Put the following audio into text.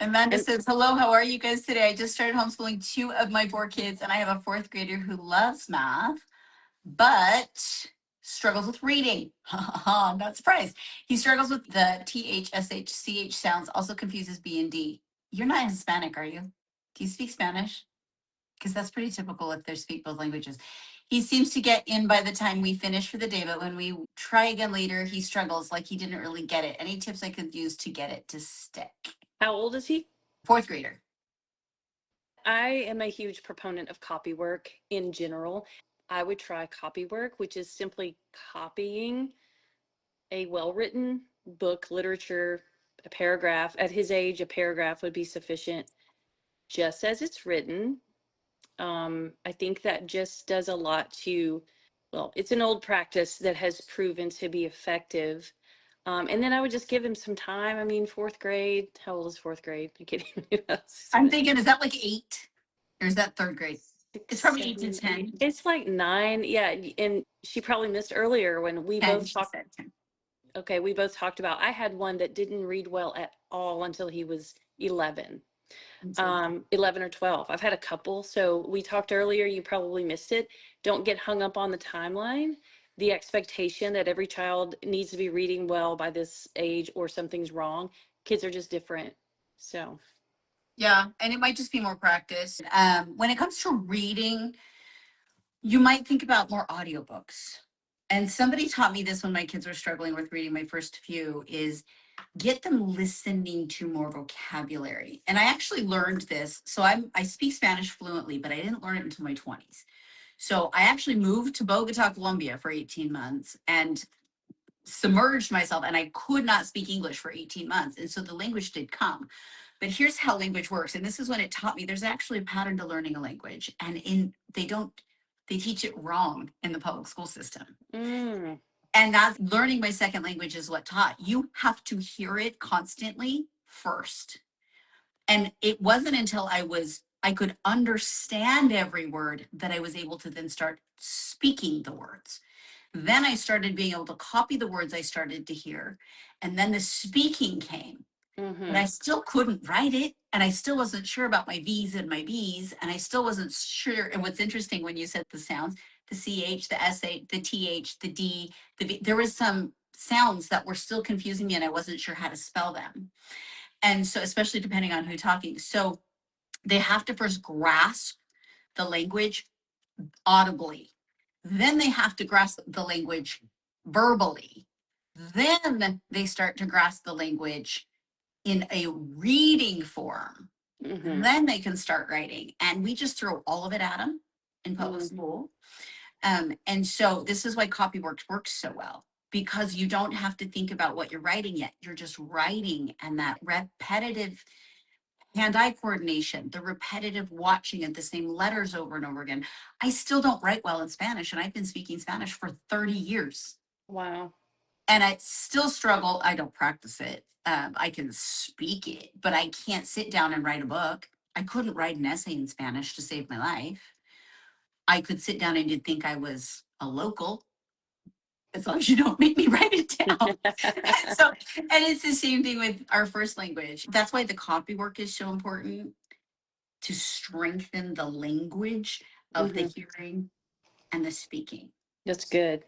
Amanda And says, hello, how are you guys today? I just started homeschooling two of my four kids, and I have a fourth grader who loves math, but struggles with reading. I'm not surprised. He struggles with the TH, SH, CH sounds, also confuses B and D. You're not Hispanic, are you? Do you speak Spanish? Because that's pretty typical if they speak both languages. He seems to get in by the time we finish for the day, but when we try again later, he struggles like he didn't really get it. Any tips I could use to get it to stick? how old is he? Fourth grader. I am a huge proponent of copywork in general. I would try copywork, which is simply copying a well-written book, literature, a paragraph. At his age, a paragraph would be sufficient just as it's written. I think that just does a lot to, well, it's an old practice that has proven to be effective. And then I would just give him some time. I mean, fourth grade, how old is fourth grade? I can't even know. I'm thinking, is that like 8? Or is that third grade? It's Six, probably 8 to 7, 8. 10. It's like 9. Yeah. And she probably missed earlier when we 10, both she talked. said 10. Okay. We both talked about, I had one that didn't read well at all until he was 11. 11 or 12. I've had a couple. So we talked earlier, you probably missed it. Don't get hung up on the timeline. The expectation that every child needs to be reading well by this age or something's wrong. Kids are just different. So, Yeah, and it might just be more practice. When it comes to reading, you might think about more audiobooks. And somebody taught me this when my kids were struggling with reading my first few is get them listening to more vocabulary. And I actually learned this. So I speak Spanish fluently, but I didn't learn it until my 20s. So I actually moved to Bogota, Colombia for 18 months and submerged myself, and I could not speak English for 18 months. And so the language did come. But here's how language works. And this is when it taught me there's actually a pattern to learning a language. And they teach it wrong in the public school system. mm, And that learning my second language is what taught. You have to hear it constantly first. And it wasn't until I could understand every word that I was able to then start speaking the words. Then I started being able to copy the words I started to hear. And then the speaking came, but mm-hmm. I still couldn't write it. And I still wasn't sure about my V's and my B's. And I still wasn't sure. And what's interesting when you said the sounds, the CH, the SH, the TH, the D, the V, there was some sounds that were still confusing me and I wasn't sure how to spell them. And so, especially depending on who's talking. So they have to first grasp the language audibly. Then they have to grasp the language verbally. Then they start to grasp the language in a reading form. Mm-hmm. Then they can start writing. And we just throw all of it at them in public school. And so this is why copywork works so well because you don't have to think about what you're writing yet. You're just writing, and that repetitive hand-eye coordination, the repetitive watching of the same letters over and over again. I still don't write well in Spanish, and I've been speaking Spanish for 30 years. Wow. And I still struggle. I don't practice it. I can speak it, but I can't sit down and write a book. I couldn't write an essay in Spanish to save my life. I could sit down and you'd think I was a local as long as you don't make me write it down. So, and it's the same thing with our first language. That's why the copy work is so important to strengthen the language of the Mm-hmm. hearing and the speaking. That's good.